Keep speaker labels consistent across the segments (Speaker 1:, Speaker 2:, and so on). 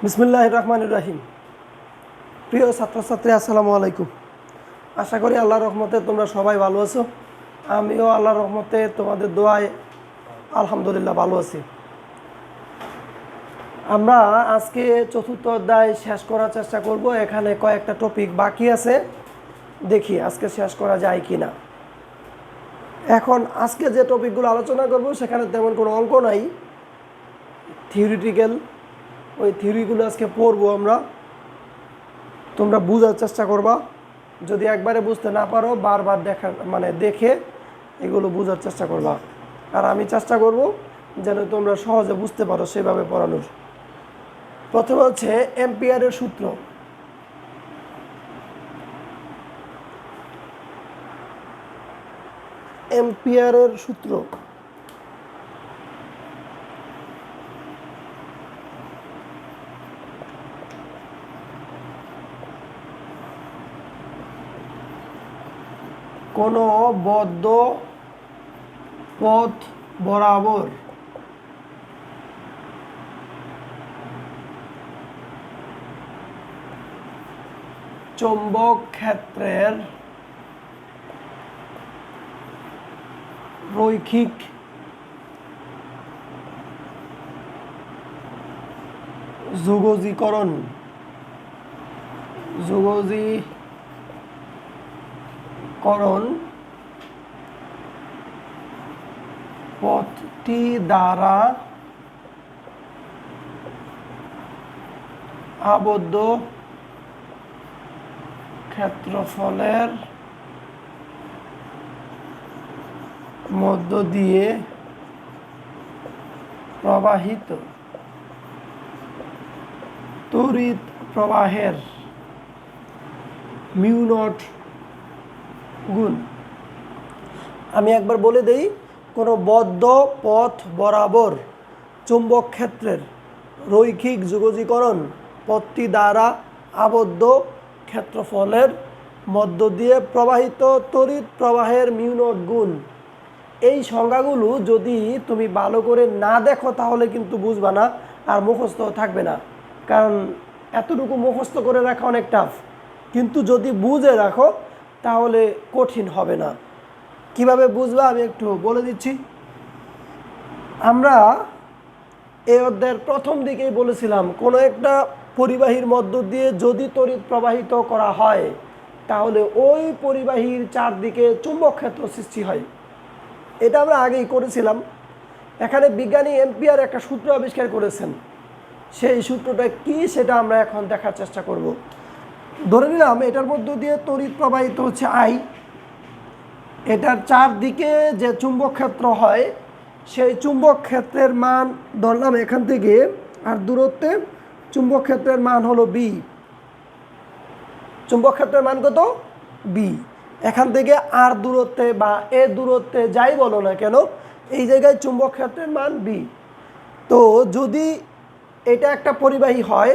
Speaker 1: বিসমিল্লাহির রহমানির রহিম। প্রিয় ছাত্রছাত্রী, আসসালামু আলাইকুম। আশা করি আল্লাহর রহমতে তোমরা সবাই ভালো আছো। আমিও আল্লাহর রহমতে তোমাদের দোয়ায় আলহামদুলিল্লাহ ভালো আছি। আমরা আজকে চতুর্থ অধ্যায় শেষ করার চেষ্টা করব। এখানে কয়েকটা টপিক বাকি আছে, দেখি আজকে শেষ করা যায় কি না। এখন আজকে যে টপিকগুলো আলোচনা করব সেখানে তেমন কোনো অঙ্ক নাই, থিওরিটিক্যাল। ওই থিওরিগুলো আজকে পড়বো আমরা। তোমরা বোঝার চেষ্টা করবা, যদি একবারে বুঝতে না পারো বারবার দেখে এগুলো বোঝার চেষ্টা করবা। আর আমি চেষ্টা করব যেন তোমরা সহজে বুঝতে পারো সেভাবে পড়ানোর। প্রথমে হচ্ছে এম্পিয়ারের সূত্র। এম্পিয়ারের সূত্র কোনো বদ্ধ পথ বরাবর চৌম্বক ক্ষেত্রের রৈখিক যুগজীকরণ পথটি দ্বারা আবদ্ধ ক্ষেত্রফলের মধ্য দিয়ে প্রবাহিত তড়িৎ প্রবাহের মিউ নট গুণ। আমি একবার বলে দেই, কোনো বদ্ধ পথ বরাবর চুম্বক ক্ষেত্রের রৈখিক যুগজীকরণ পথটি দ্বারা আবদ্ধ ক্ষেত্রফলের মধ্য দিয়ে প্রবাহিত তড়িৎ প্রবাহের মিউ নট গুণ। এই সংজ্ঞাগুলো যদি তুমি ভালো করে না দেখো তাহলে কিন্তু বুঝবা না, আর মুখস্থ থাকবে না। কারণ এতটুকু মুখস্থ করে রাখা অনেক টাফ, কিন্তু যদি বুঝে রাখো তাহলে কঠিন হবে না। কিভাবে বুঝবা আমি একটু বলে দিচ্ছি। আমরা এই অধ্যায়ের প্রথম দিকেই বলেছিলাম, কোনো একটা পরিবাহীর মধ্য দিয়ে যদি তড়িৎ প্রবাহিত করা হয় তাহলে ওই পরিবাহীর চারদিকে চুম্বক ক্ষেত্র সৃষ্টি হয়। এটা আমরা আগেই করেছিলাম। এখানে বিজ্ঞানী এম্পিয়ার একটা সূত্র আবিষ্কার করেছেন। সেই সূত্রটা কি সেটা আমরা এখন দেখার চেষ্টা করব। ধরে নিলাম এটার মধ্য দিয়ে তড়িৎ প্রবাহিত হচ্ছে আই। এটার চারদিকে যে চুম্বক ক্ষেত্র হয় সেই চুম্বক ক্ষেত্রের মান ধরলাম এখান থেকে আর দূরত্বে চুম্বক ক্ষেত্রের মান হলো বি। চুম্বক ক্ষেত্রের মান কত? বি। এখান থেকে আর দূরত্বে বা এ দূরত্বে যাই বলো না কেন, এই জায়গায় চুম্বক ক্ষেত্রের মান বি। তো যদি এটা একটা পরিবাহী হয়,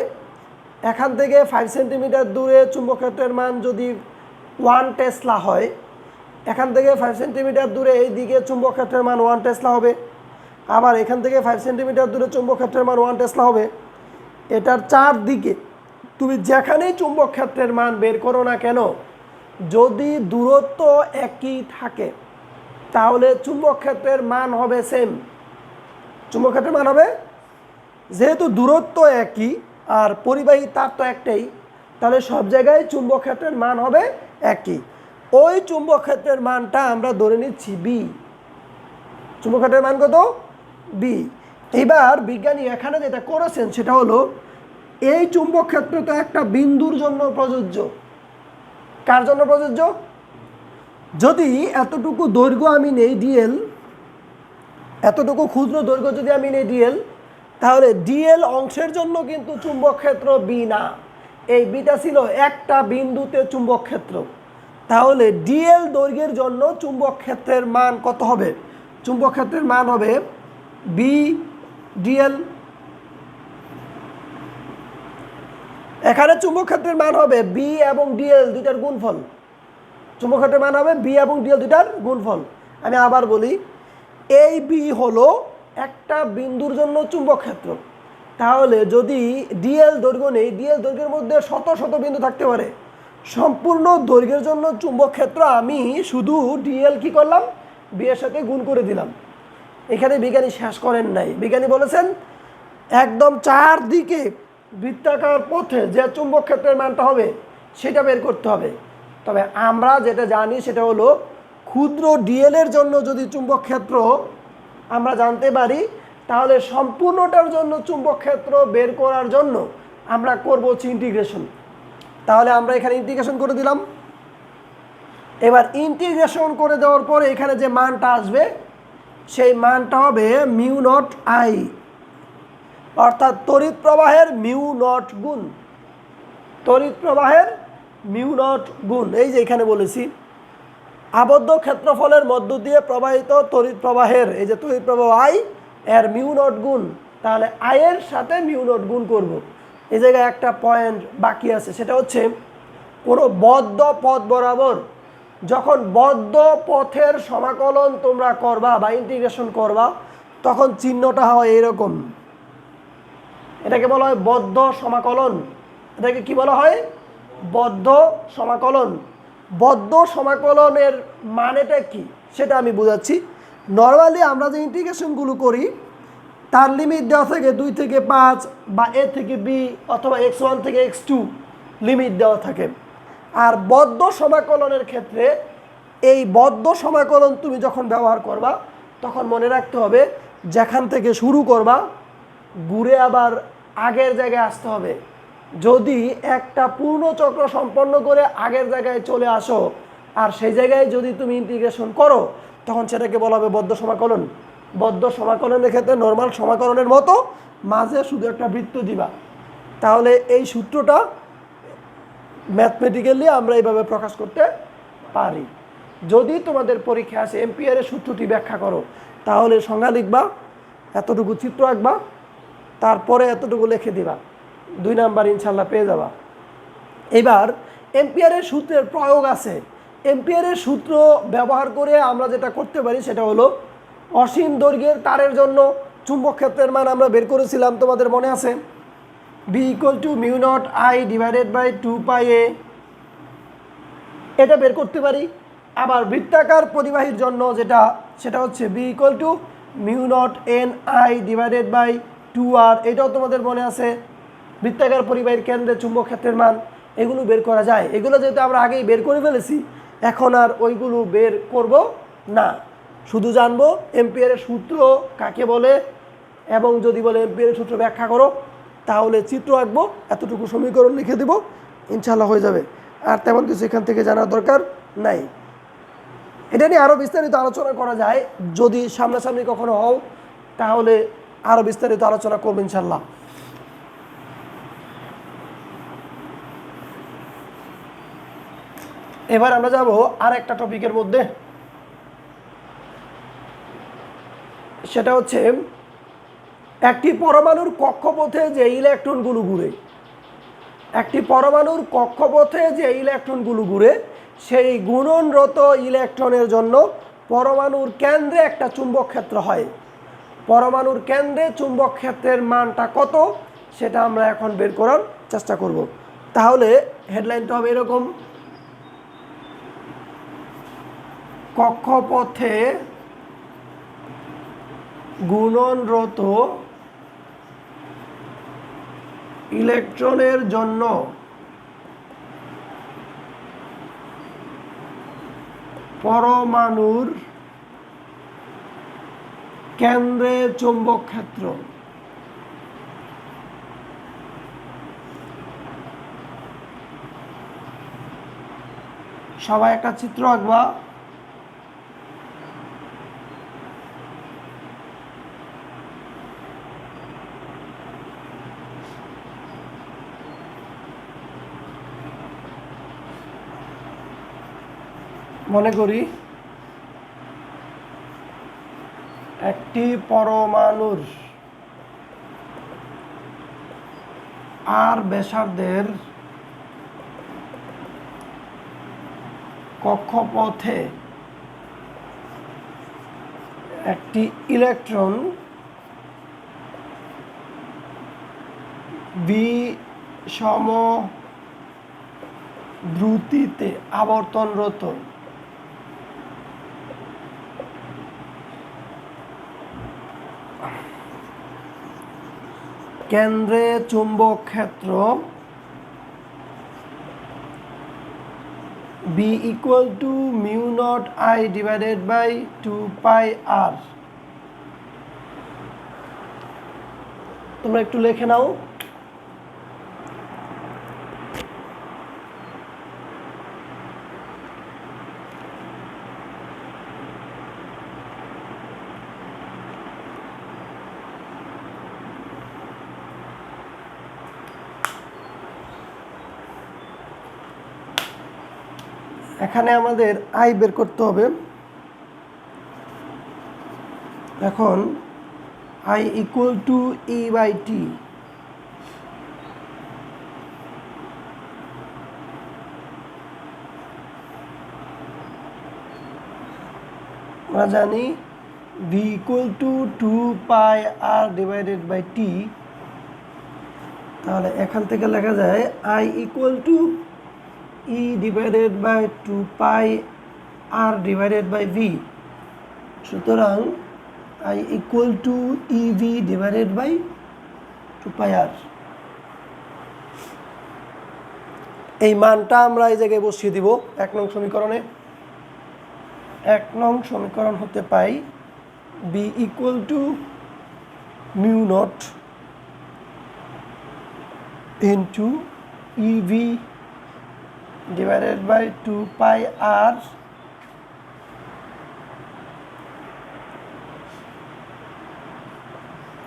Speaker 1: এখান থেকে 5 সেন্টিমিটার দূরে চুম্বক ক্ষেত্রের মান যদি 1 টেসলা হয়, এখান থেকে 5 সেন্টিমিটার দূরে এই দিকে চুম্বক ক্ষেত্রের মান 1 টেসলা হবে। আবার এখান থেকে 5 সেন্টিমিটার দূরে চুম্বক ক্ষেত্রের মান 1 টেসলা হবে। এটার চারদিকে তুমি যেখানেই চুম্বক ক্ষেত্রের মান বের করো না কেন, যদি দূরত্ব একই থাকে তাহলে চুম্বক ক্ষেত্রের মান হবে সেম। চুম্বক ক্ষেত্রের মান হবে, যেহেতু দূরত্ব একই আর পরিবাহী তার তো একটাই, তাহলে সব জায়গায় চুম্বক ক্ষেত্রের মান হবে একই। ওই চুম্বক ক্ষেত্রের মানটা আমরা ধরে নিচ্ছি বি। চুম্বক ক্ষেত্রের মান কত? বি। এবার বিজ্ঞানী এখানে যেটা করেছেন সেটা হলো, এই চুম্বক ক্ষেত্র তো একটা বিন্দুর জন্য প্রযোজ্য। কার জন্য প্রযোজ্য? যদি এতটুকু দৈর্ঘ্য আমি নেই ডিএল, এতটুকু ক্ষুদ্র দৈর্ঘ্য যদি আমি নেই ডিএল, তাহলে ডিএল অংশের জন্য কিন্তু চুম্বক ক্ষেত্র বি না। এই বিটা ছিল একটা বিন্দুতে চুম্বক ক্ষেত্র। তাহলে ডিএল দৈর্ঘ্যের জন্য চুম্বক ক্ষেত্রের মান কত হবে? চুম্বক ক্ষেত্রের মান হবে বি ডিএল। এখানে চুম্বক ক্ষেত্রের মান হবে বি এবং ডিএল দুইটার গুণফল। চুম্বক ক্ষেত্রের মান হবে বি এবং ডিএল দুইটার গুণফল। আমি আবার বলি, এই বি হলো একটা বিন্দুর জন্য চুম্বক ক্ষেত্র। তাহলে যদি ডিএল দৈর্ঘ্য নেই, ডিএল দৈর্ঘ্যের মধ্যে শত শত বিন্দু থাকতে পারে। সম্পূর্ণ দৈর্ঘ্যের জন্য চুম্বক ক্ষেত্র আমি শুধু ডিএল কি করলাম, বি এর সাথে গুণ করে দিলাম। এখানে বিজ্ঞানী শেষ করেন নাই, বিজ্ঞানী বলেছেন একদম চারদিকে বৃত্তাকার পথে যে চুম্বক ক্ষেত্রের মানটা হবে সেটা বের করতে হবে। তবে আমরা যেটা জানি সেটা হলো ক্ষুদ্র ডিএল এর জন্য যদি চুম্বক ক্ষেত্র আমরা জানতে পারি, তাহলে সম্পূর্ণটার জন্য চুম্বক ক্ষেত্র বের করার জন্য আমরা করব হচ্ছে ইন্টিগ্রেশন। তাহলে আমরা এখানে ইন্টিগ্রেশন করে দিলাম। এবার ইন্টিগ্রেশন করে দেওয়ার পরে এখানে যে মানটা আসবে সেই মানটা হবে মিউ নট আই, অর্থাৎ তড়িৎ প্রবাহের মিউ নট গুণ, তড়িৎ প্রবাহের মিউ নট গুণ। এই যে এখানে বলেছি আবদ্ধ ক্ষেত্রফলের মধ্য দিয়ে প্রবাহিত তড়িৎ প্রবাহের, এই যে তড়িৎ প্রবাহ আই এর মিউ নট গুণ, তাহলে আই এর সাথে মিউ নট গুণ করব। এই জায়গায় একটা পয়েন্ট বাকি আছে, সেটা হচ্ছে কোনো বদ্ধ পথ বরাবর যখন বদ্ধ পথের সমাকলন তোমরা করবা বা ইন্টিগ্রেশন করবা, তখন চিহ্নটা হয় এরকম। এটাকে বলা হয় বদ্ধ সমাকলন। এটাকে কি বলা হয়? বদ্ধ সমাকলন। বদ্ধ সমাকলনের মানেটা কি সেটা আমি বুঝাচ্ছি। নর্মালি আমরা যে ইন্টিগ্রেশনগুলো করি তার লিমিট দেওয়া থাকে 2 থেকে 5 বা এ থেকে বি অথবা x1 থেকে x2 লিমিট দেওয়া থাকে। আর বদ্ধ সমাকলনের ক্ষেত্রে এই বদ্ধ সমাকলন তুমি যখন ব্যবহার করবা তখন মনে রাখতে হবে যেখান থেকে শুরু করবা ঘুরে আবার আগের জায়গায় আসতে হবে। যদি একটা পূর্ণ চক্র সম্পন্ন করে আগের জায়গায় চলে আসো আর সেই জায়গায় যদি তুমি ইন্টিগ্রেশন করো তখন সেটাকে বলা হবে বদ্ধ সমাকলন। বদ্ধ সমাকলনের ক্ষেত্রে নর্মাল সমাকলনের মতো মাঝে শুধু একটা বৃত্ত দিবা। তাহলে এই সূত্রটা ম্যাথমেটিক্যালি আমরা এইভাবে প্রকাশ করতে পারি। যদি তোমাদের পরীক্ষা আসে এম্পিয়ারের সূত্রটি ব্যাখ্যা করো, তাহলে সংজ্ঞা লিখবা, এতটুকু চিত্র আঁকবা, তারপরে এতটুকু লিখে দিবা, 2 নাম্বার ইনশাল্লাহ পেয়ে যাবা। এবার এম্পিয়ারের সূত্রের প্রয়োগ আছে। এম্পিয়ারের সূত্র ব্যবহার করে আমরা যেটা করতে পারি সেটা হলো অসীম দৈর্ঘ্যের তারের জন্য চুম্বক ক্ষেত্রের মান আমরা বের করেছিলাম, তোমাদের মনে আছে? B equal to mu naught I divided by 2πa, এটা বের করতে পারি। আবার বৃত্তাকার পরিবাহীর জন্য যেটা সেটা হচ্ছে B equal to mu naught N I divided by 2r, এটাও তোমাদের মনে আছে। বৃত্তাকার পরিবাহীর কেন্দ্রে চুম্বক ক্ষেত্রের মান এগুলো বের করা যায়। এগুলো যেহেতু আমরা আগেই বের করে ফেলেছি, এখন আর ওইগুলো বের করব না, শুধু জানবো এম্পিয়ারের সূত্র কাকে বলে, এবং যদি বলে এম্পিয়ারের সূত্র ব্যাখ্যা করো তাহলে চিত্র আঁকবো, এতটুকু সমীকরণ লিখে দিব, ইনশাল্লাহ হয়ে যাবে। আর তেমন কিছু এখান থেকে জানার দরকার নাই। এটা নিয়ে আরও বিস্তারিত আলোচনা করা যায়, যদি সামনাসামনি কখনো হও তাহলে আরও বিস্তারিত আলোচনা করবো ইনশাল্লাহ। এবার আমরা যাব আর একটা টপিকের মধ্যে, সেটা হচ্ছে একটি পরমাণুর কক্ষপথে যে ইলেকট্রনগুলো ঘুরে, একটি পরমাণুর কক্ষপথে যে ইলেকট্রনগুলো ঘুরে সেই গুণনরত ইলেকট্রনের জন্য পরমাণুর কেন্দ্রে একটা চুম্বক ক্ষেত্র হয়। পরমাণুর কেন্দ্রে চুম্বক ক্ষেত্রের মানটা কত সেটা আমরা এখন বের করার চেষ্টা করব। তাহলে হেডলাইনটা হবে এরকম: কক্ষপথে গুণনরত ইলেকট্রনের জন্য পরমাণুর কেন্দ্রে চুম্বক ক্ষেত্র। সবাই একটা চিত্র আঁকবা। মনে করি একটি পরমাণুর আর ব্যাসার্ধের কক্ষপথে একটি ইলেকট্রন ভি সম দ্রুতিতে আবর্তনরত কেন্দ্রে চুম্বক ক্ষেত্র B equal to mu naught I divided by 2πr। তোমরা একটু লিখে নাও। এখানে আমাদের আই বের করতে হবে। এখন I equal to E by T, আমরা জানি V equal to 2πr divided by T. তাহলে এখান থেকে লেখা যায় I equal to E divided by 2πr divided by V. সুতরাং I equal to E V divided by 2πr। এই মানটা আমরা এই জায়গায় বসিয়ে দিব 1 নং সমীকরণে। 1 নং সমীকরণ হতে পাই B equal to mu naught into E V divided by 2πr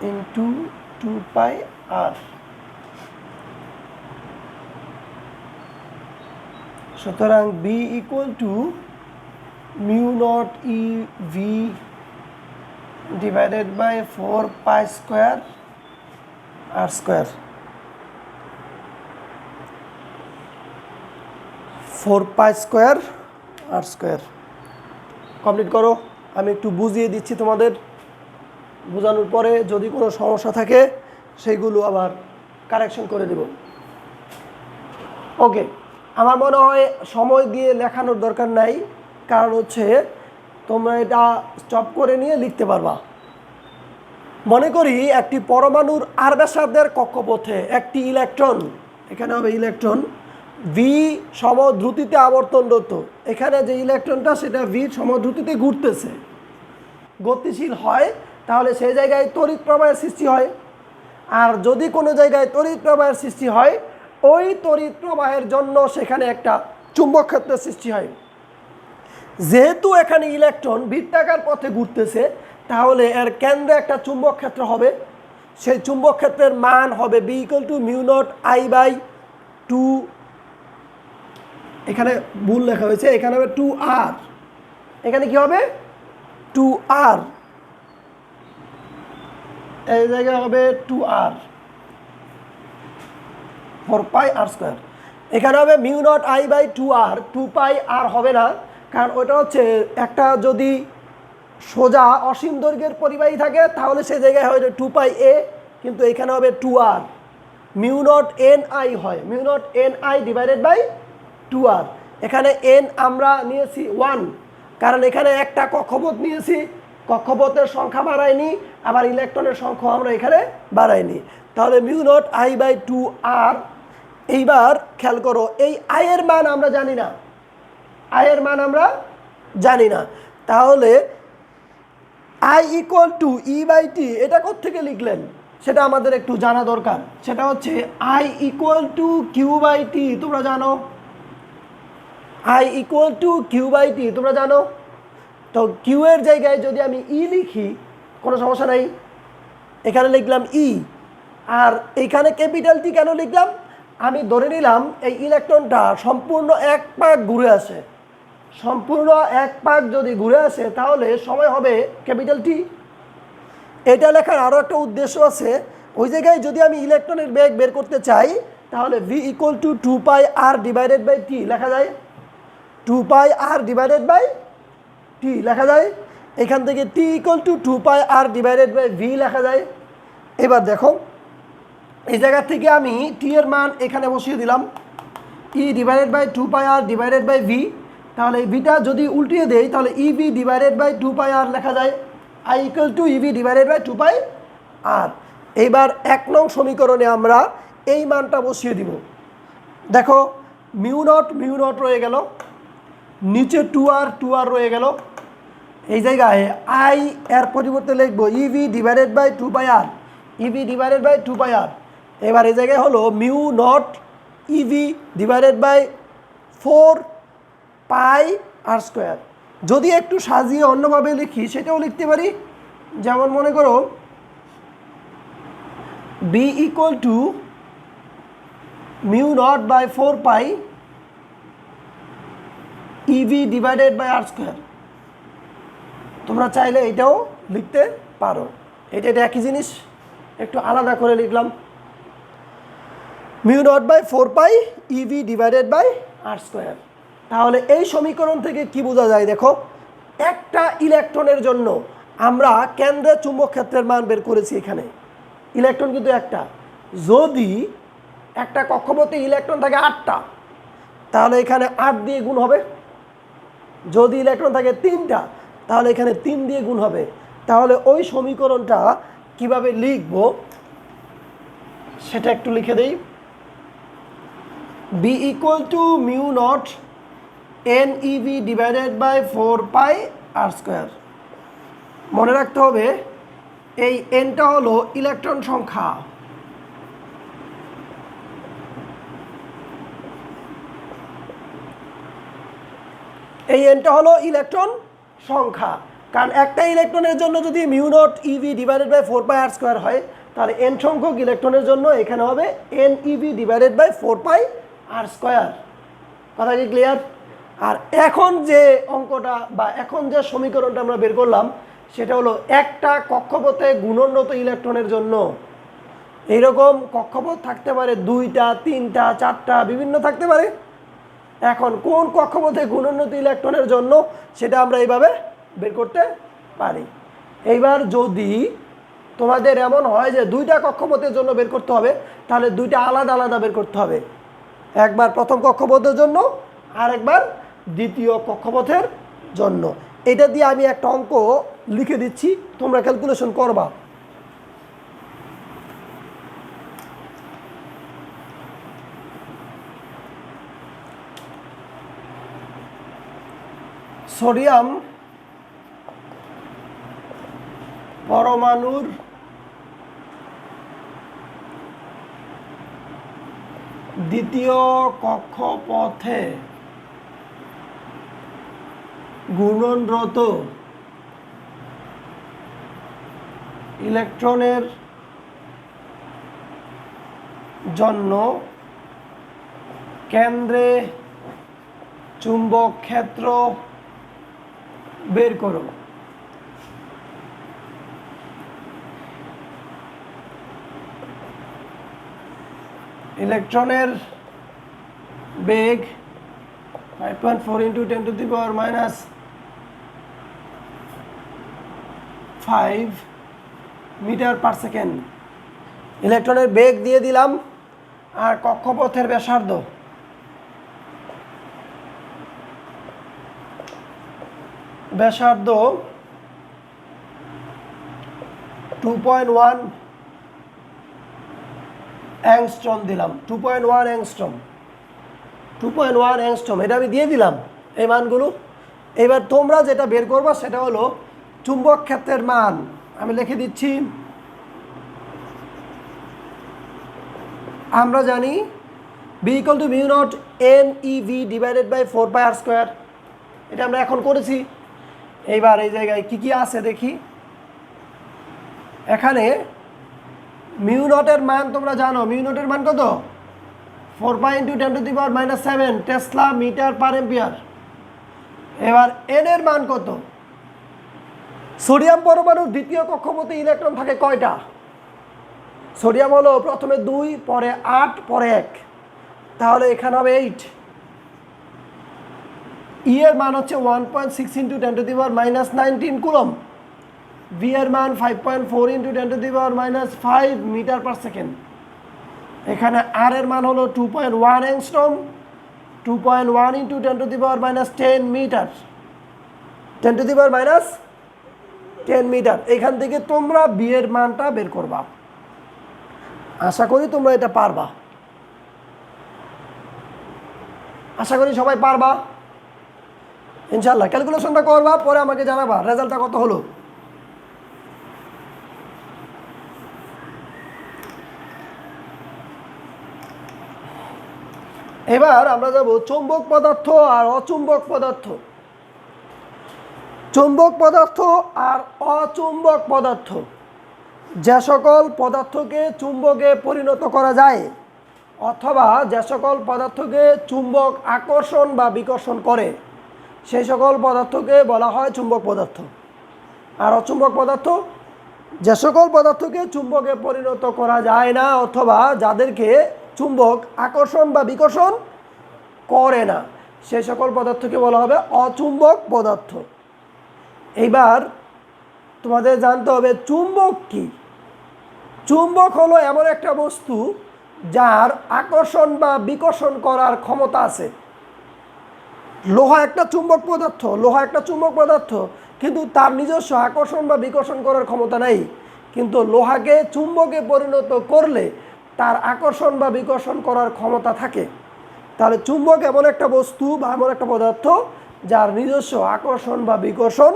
Speaker 1: into 2πr। সুতরাং b equal to mu naught e v divided by 4π square r square। 4π square R square. Complete করো। আমি একটু বুঝিয়ে দিচ্ছি তোমাদের, বোঝানোর পরে যদি কোনো সমস্যা থাকে সেইগুলো আবার কারেকশন করে দেব। ওকে, আমার মনে হয় সময় দিয়ে লেখানোর দরকার নাই, কারণ হচ্ছে তোমরা এটা স্টপ করে নিয়ে লিখতে পারবা। মনে করি একটি পরমাণুর আর ব্যাসার্ধের কক্ষপথে একটি ইলেকট্রন, এখানে হবে ইলেকট্রন, ভি সমদ্রুতিতে আবর্তনরত। এখানে যে ইলেকট্রনটা সেটা ভি সমদ্রুতিতে ঘুরতেছে, গতিশীল হয়, তাহলে সেই জায়গায় তড়িৎ প্রবাহের সৃষ্টি হয়। আর যদি কোনো জায়গায় তড়িৎ প্রবাহের সৃষ্টি হয়, ওই তড়িৎ প্রবাহের জন্য সেখানে একটা চুম্বক ক্ষেত্রের সৃষ্টি হয়। যেহেতু এখানে ইলেকট্রন বৃত্তাকার পথে ঘুরতেছে, তাহলে এর কেন্দ্রে একটা চুম্বক ক্ষেত্র হবে। সেই চুম্বক ক্ষেত্রের মান হবে B equal to mu naught I by 2, এখানে ভুল লেখা হয়েছে, এখানে হবে 2r, এখানে কি হবে 2r, এই জায়গায় হবে 2r 4π r স্কোয়ার। এখানে হবে mu naught I by 2r, 2πr হবে না, কারণ ওটা হচ্ছে একটা যদি সোজা অসীম দৈর্ঘ্যের পরিবাহী থাকে তাহলে সে জায়গায় হয় 2πa, কিন্তু এখানে হবে 2r। Mu naught N I হয়, mu naught N I divided by 2r। এখানে n আমরা নিয়েছি 1, কারণ এখানে একটা কক্ষপথ নিয়েছি, কক্ষপথের সংখ্যা বাড়ায়নি, আবার ইলেকট্রনের সংখ্যা আমরা এখানে বাড়াইনি। তাহলে mu naught I by 2r। এইবার খেয়াল করো, এই আই এর মান আমরা জানি না, আই এর মান আমরা জানি না, তাহলে I equal to E by T এটা কোত্থেকে লিখলেন সেটা আমাদের একটু জানা দরকার। সেটা হচ্ছে I equal to Q by T, তোমরা জানো I equal to Q by T, তোমরা জানো তো। কিউ এর জায়গায় যদি আমি ই লিখি কোনো সমস্যা নাই, এখানে লিখলাম ই, আর এইখানে ক্যাপিটাল টি কেন লিখলাম, আমি ধরে নিলাম এই ইলেকট্রনটা সম্পূর্ণ এক পাক ঘুরে আসে, সম্পূর্ণ এক পাক যদি ঘুরে আসে তাহলে সময় হবে ক্যাপিটাল টি। এটা লেখার আরও একটা উদ্দেশ্য আছে, ওই জায়গায় যদি আমি ইলেকট্রনের বেগ বের করতে চাই তাহলে V equal to 2πr divided by T লেখা যায়, 2πr ডিভাইডেড বাই টি লেখা যায়। এখান থেকে T equal to 2πr divided by V লেখা যায়। এবার দেখো এই জায়গা থেকে আমি টি এর মান এখানে বসিয়ে দিলাম E divided by 2πr divided by V. তাহলে এই ভিটা যদি উল্টিয়ে দেই তাহলে ইভি ডিভাইডেড বাই 2πr লেখা যায়, I equal to E V divided by 2πr। এইবার 1 নং সমীকরণে আমরা এই মানটা বসিয়ে দিব। দেখো মিউ নট রয়ে গেল, নিচে 2r রয়ে গেল। এই জায়গায় আই এর পরিবর্তে লিখব E V divided by 2πr, E V divided by 2πr। এবার এই জায়গায় হলো mu naught E V divided by 4πr²। যদি একটু সাজিয়ে অন্যভাবে লিখি সেটাও লিখতে পারি, যেমন মনে করো B equal to mu naught by 4π I V divided by r²। তোমরা চাইলে এটাও লিখতে পারো, এটা একই জিনিস, একটু আলাদা করে লিখলাম mu naught by 4π I V divided by r²। তাহলে এই সমীকরণ থেকে কি বোঝা যায় দেখো, একটা ইলেকট্রনের জন্য আমরা কেন্দ্রের চুম্বক ক্ষেত্রের মান বের করেছি। এখানে ইলেকট্রন কিন্তু একটা, যদি একটা কক্ষপথে ইলেকট্রন থাকে 8টা তাহলে এখানে 8 দিয়ে গুণ হবে, যদি ইলেকট্রন থাকে 3টা তাহলে এখানে 3 দিয়ে গুণ হবে। তাহলে ওই সমীকরণটা কিভাবে লিখব সেটা একটু লিখে দেই। B equal to mu naught N E V divided by 4πr²। মনে রাখতে হবে এই এনটা হলো ইলেকট্রন সংখ্যা, এই এনটা হলো ইলেকট্রন সংখ্যা। কারণ একটা ইলেকট্রনের জন্য যদি mu naught E V divided by 4πr² হয় তাহলে এন সংখ্যক ইলেকট্রনের জন্য এখানে হবে N E V divided by 4πr²। কথা কি ক্লিয়ার? আর এখন যে অঙ্কটা বা এখন যে সমীকরণটা আমরা বের করলাম সেটা হলো একটা কক্ষপথে গুণনরত ইলেকট্রনের জন্য। এইরকম কক্ষপথ থাকতে পারে 2টা 3টা 4টা বিভিন্ন থাকতে পারে। এখন কোন কক্ষপথে গুণোন্নত ইলেকট্রনের জন্য সেটা আমরা এইভাবে বের করতে পারি। এইবার যদি তোমাদের এমন হয় যে 2টা কক্ষপথের জন্য বের করতে হবে তাহলে 2টা আলাদা আলাদা বের করতে হবে, একবার প্রথম কক্ষপথের জন্য আর একবার দ্বিতীয় কক্ষপথের জন্য। এটা দিয়ে আমি একটা অঙ্ক লিখে দিচ্ছি, তোমরা ক্যালকুলেশন করবা। সোডিয়াম পরমাণুর দ্বিতীয় কক্ষপথে গুণনরত ইলেকট্রনের জন্য কেন্দ্রে চুম্বক ক্ষেত্র বের করো। ইলেকট্রনের বেগ 5.4 × 10⁻⁵ মিটার পার সেকেন্ড। ইলেকট্রনের বেগ দিয়ে দিলাম আর কক্ষপথের ব্যাসার্ধ ব্যাসার্ধ 2.1 অ্যাংস্ট্রম দিলাম, 2.1 অ্যাংস্ট্রম, 2.1 অ্যাংস্ট্রম এটা আমি দিয়ে দিলাম এই মানগুলো। এবার তোমরা যেটা বের করবা সেটা হলো চুম্বক ক্ষেত্রের মান। আমি লিখে দিচ্ছি, আমরা জানি B equal to mu naught N E V divided by 4πr²। এটা আমরা এখন করেছি। এইবার এই জায়গায় কি কি আছে দেখি। এখানে মিউ নটের মান তোমরা জানো, মিউ নটের মান কত? 4π × 10⁻⁷ টেসলা মিটার পার এম্পিয়ার। এবার এন এর মান কত? সোডিয়াম পরমাণুর দ্বিতীয় কক্ষপথে ইলেকট্রন থাকে কয়টা? সোডিয়াম হলো প্রথমে 2, পরে 8, পরে 1, তাহলে এখানে হবে 8। ই এর মান হচ্ছে 1.6 × 10⁻⁻19 কুলম। ভি এর মান 5.4 × 10⁻⁵ মিটার পার সেকেন্ড। এখানে আর এর মান হলো 2.1 অ্যাংস্ট্রম, 2.1 ইন্টু 10⁻⁻10 মিটার, 10⁻⁻10 মিটার। এখান থেকে তোমরা বি এর মানটা বের করবা। আশা করি তোমরা এটা পারবা, আশা করি সবাই পারবা ইনশাল্লাহ। ক্যালকুলেশনটা করবা, পরে আমাকে জানাবা রেজাল্টটা কত হলো। এবার আমরা যাব চৌম্বক পদার্থ আর অচুম্বক পদার্থ। চৌম্বক পদার্থ আর অচুম্বক পদার্থ, যে সকল পদার্থকে চুম্বকে পরিণত করা যায় অথবা যে সকল পদার্থকে চুম্বক আকর্ষণ বা বিকর্ষণ করে সেই সকল পদার্থকে বলা হয় চুম্বক পদার্থ। আর অচুম্বক পদার্থ যে সকল পদার্থকে চুম্বকে পরিণত করা যায় না অথবা যাদেরকে চুম্বক আকর্ষণ বা বিকর্ষণ করে না সেই সকল পদার্থকে বলা হবে অচুম্বক পদার্থ। এইবার তোমাদের জানতে হবে চুম্বক কি। চুম্বক হলো এমন একটা বস্তু যার আকর্ষণ বা বিকর্ষণ করার ক্ষমতা আছে। লোহা একটা চুম্বক পদার্থ, লোহা একটা চুম্বক পদার্থ, কিন্তু তার নিজস্ব আকর্ষণ বা বিকর্ষণ করার ক্ষমতা নেই। কিন্তু লোহাকে চুম্বকে পরিণত করলে তার আকর্ষণ বা বিকর্ষণ করার ক্ষমতা থাকে। তাহলে চুম্বক এমন একটা বস্তু বা এমন একটা পদার্থ যার নিজস্ব আকর্ষণ বা বিকর্ষণ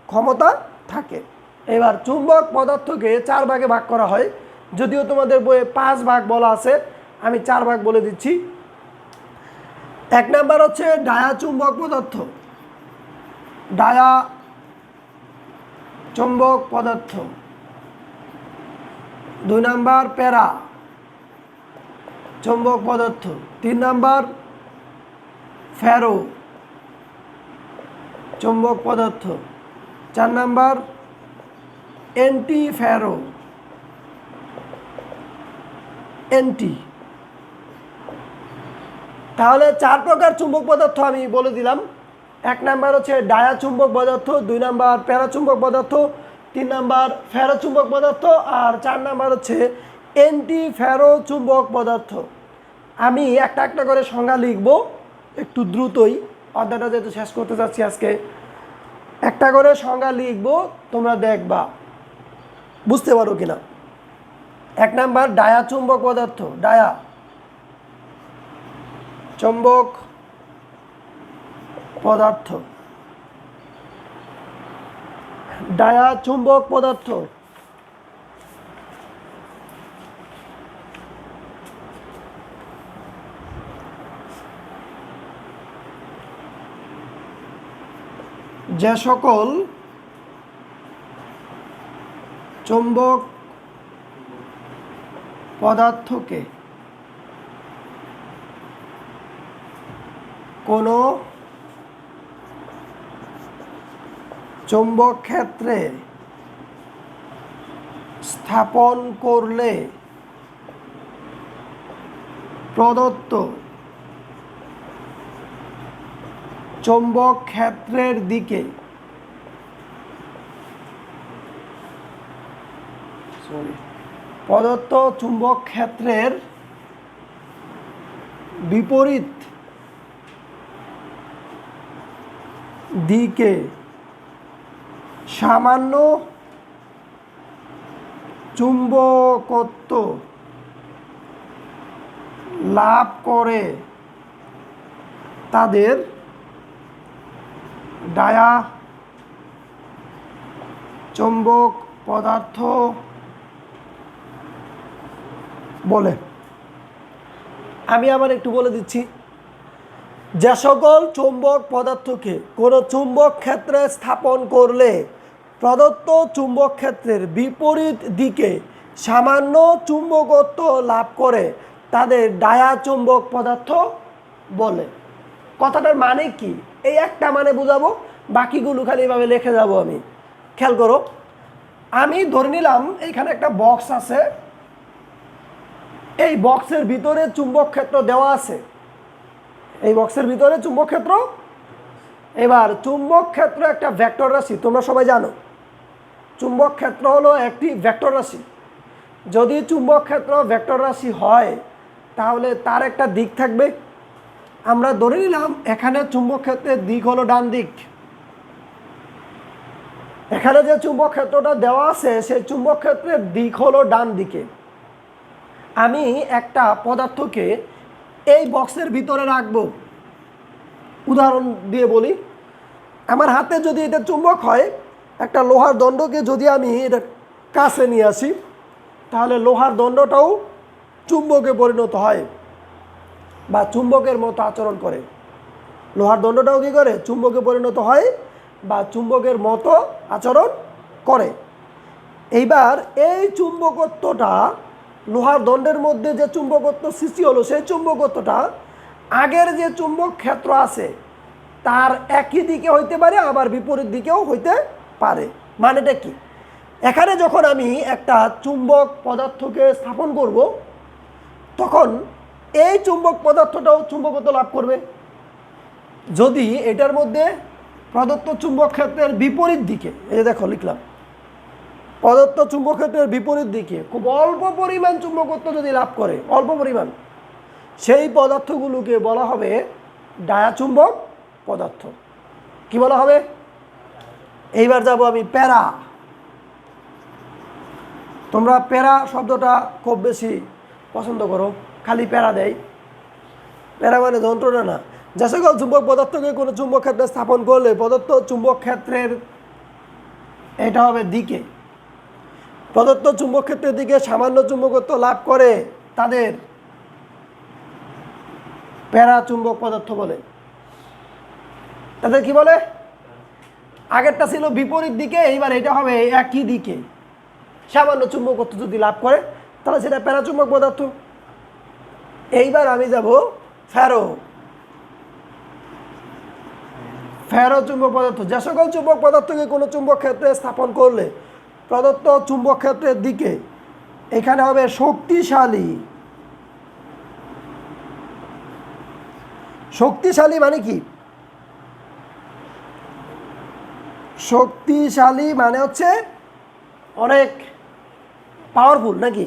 Speaker 1: ক্ষমতা থাকে। এবার চুম্বক পদার্থকে 4 ভাগে ভাগ করা হয়, যদিও তোমাদের বইয়ে 5 ভাগ বলা আছে, আমি 4 ভাগ বলে দিচ্ছি। 1 নাম্বার হচ্ছে ডায়া চুম্বক পদার্থ, ডায়া চুম্বক পদার্থ। 2 নাম্বার প্যারা চুম্বক পদার্থ। 3 নাম্বার ফেরো চুম্বক পদার্থ। 4 নাম্বার অ্যান্টি ফেরো, অ্যান্টি। তাহলে 4 প্রকার চুম্বক পদার্থ আমি বলে দিলাম। 1 নাম্বার হচ্ছে ডায়া চুম্বক পদার্থ, 2 নাম্বার প্যারা চুম্বক পদার্থ, 3 নাম্বার ফেরো চুম্বক পদার্থ, আর 4 নাম্বার হচ্ছে অ্যান্টি ফেরো চুম্বক পদার্থ। আমি একটা একটা করে সংজ্ঞা লিখব একটু দ্রুতই, অধ্যায়টা যেহেতু শেষ করতে চাচ্ছি আজকে। একটা করে সংজ্ঞা লিখব, তোমরা দেখবা বুঝতে পারো কিনা। 1 নাম্বার ডায়া চুম্বক পদার্থ, ডায়া চুম্বক পদার্থ, ডায়া চুম্বক পদার্থ যে সকল চুম্বক পদার্থকে কোনো চুম্বক ক্ষেত্রে স্থাপন করলে প্রদত্ত চুম্বক ক্ষেত্রের দিকে প্রদত্ত চুম্বক ক্ষেত্রের বিপরীত দিকে সামান্য চুম্বকত্ব লাভ করে তাদের ডায়া চুম্বক পদার্থ বলে। আমি আবার একটু বলে দিচ্ছি, যে সকল চুম্বক পদার্থকে কোনো চুম্বক ক্ষেত্রে স্থাপন করলে প্রদত্ত চুম্বক ক্ষেত্রের বিপরীত দিকে সামান্য চুম্বকত্ব লাভ করে তাদের ডায়া চুম্বক পদার্থ বলে। কথাটার মানে কি, এই একটা মানে বুঝাবো, বাকিগুলো খালি এভাবে লিখে যাব আমি। খেয়াল করো, আমি ধরে নিলাম এইখানে একটা বক্স আছে, এই বক্সের ভিতরে চুম্বক ক্ষেত্র দেওয়া আছে, এই বক্সের ভিতরে চুম্বক ক্ষেত্র। এবার চুম্বক ক্ষেত্র একটা ভেক্টর রাশি, তোমরা সবাই জানো চুম্বক ক্ষেত্র হলো একটি ভেক্টর রাশি। যদি চুম্বক ক্ষেত্র ভেক্টর রাশি হয় তাহলে তার একটা দিক থাকবে। আমরা ধরে নিলাম এখানে চুম্বক ক্ষেত্রের দিক হলো ডান দিক। এখানে যে চুম্বক ক্ষেত্রটা দেওয়া আছে সেই চুম্বক ক্ষেত্রের দিক হলো ডান দিকে। আমি একটা পদার্থকে এই বক্সের ভিতরে রাখবো। উদাহরণ দিয়ে বলি, আমার হাতে যদি এটা চুম্বক হয়, একটা লোহার দণ্ডকে যদি আমি এটা কাছে নিয়ে আসি তাহলে লোহার দণ্ডটাও চুম্বকে পরিণত হয় বা চুম্বকের মতো আচরণ করে। লোহার দণ্ডটাও কী করে? চুম্বকে পরিণত হয় বা চুম্বকের মতো আচরণ করে। এইবার এই চুম্বকত্বটা, লোহার দণ্ডের মধ্যে যে চুম্বকত্ব সৃষ্টি হলো সেই চুম্বকত্বটা আগের যে চুম্বক ক্ষেত্র আছে তার একই দিকে হইতে পারে, আবার বিপরীত দিকেও হইতে পারে। মানেটা কি? এখানে যখন আমি একটা চুম্বক পদার্থকে স্থাপন করব তখন এই চুম্বক পদার্থটাও চুম্বকত্ব লাভ করবে। যদি এটার মধ্যে প্রদত্ত চুম্বক ক্ষেত্রের বিপরীত দিকে, এই দেখো লিখলাম, প্রদত্ত চুম্বক ক্ষেত্রের বিপরীত দিকে খুব অল্প পরিমাণ চুম্বকত্ব যদি লাভ করে, অল্প পরিমাণ, সেই পদার্থগুলোকে বলা হবে ডায়াচুম্বক পদার্থ। কি বলা হবে? এইবার যাব আমি প্যারা। তোমরা প্যারা শব্দটা খুব বেশি পছন্দ করো, খালি প্যারা দেয়। প্যারা মানে যন্ত্রণা না। যে সকল চুম্বক পদার্থকে কোনো চুম্বক ক্ষেত্রে স্থাপন করলে প্রদত্ত চুম্বক ক্ষেত্রের এটা হবে দিকে, প্রদত্ত চুম্বক ক্ষেত্রের দিকে সামান্য চুম্বকত্ব লাভ করে তাদের প্যারা চুম্বক পদার্থ বলে। তাদের কি বলে? আগেরটা ছিল বিপরীত দিকে, এইবার এটা হবে একই দিকে, সামান্য চুম্বকত্ব যদি লাভ করে তাহলে সেটা প্যারা চুম্বক পদার্থ। এইবার আমি যাব ফেরো। ফেরো চুম্বক পদার্থ। যে সকল চুম্বক পদার্থকে কোনো চুম্বক ক্ষেত্রে স্থাপন করলে প্রদত্ত চুম্বক ক্ষেত্রের দিকে এখানে হবে শক্তিশালী। শক্তিশালী মানে কি? শক্তিশালী মানে হচ্ছে অনেক পাওয়ারফুল, নাকি?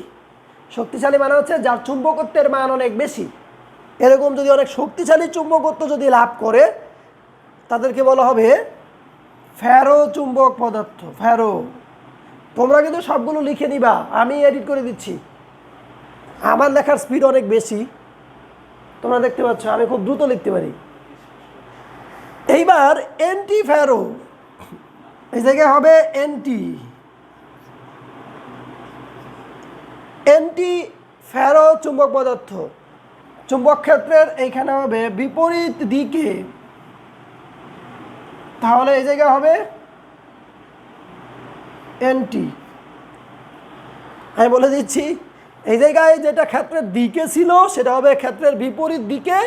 Speaker 1: শক্তিশালী মানে হচ্ছে যার চুম্বকত্বের মান অনেক বেশি। এরকম যদি অনেক শক্তিশালী চুম্বকত্ব যদি লাভ করে তাদেরকে বলা হবে ফেরো চুম্বক পদার্থ। ফেরো। তোমরা কিন্তু সবগুলো লিখে নিবা, আমি এডিট করে দিচ্ছি। আমার লেখার স্পিড অনেক বেশি, তোমরা দেখতে পাচ্ছ আমি খুব দ্রুত লিখতে পারি। এইবার এন্টি ফেরো, এই জায়গায় হবে এন্টি। এন্টি ফেরো চুম্বক পদার্থ চুম্বক ক্ষেত্রের এইখানে হবে বিপরীত দিকে, তাহলে এই জায়গায় হবে এন্টি। আমি বলে দিচ্ছি, এই জায়গায় যেটা ক্ষেত্রের দিকে ছিল সেটা হবে ক্ষেত্রের বিপরীত দিকে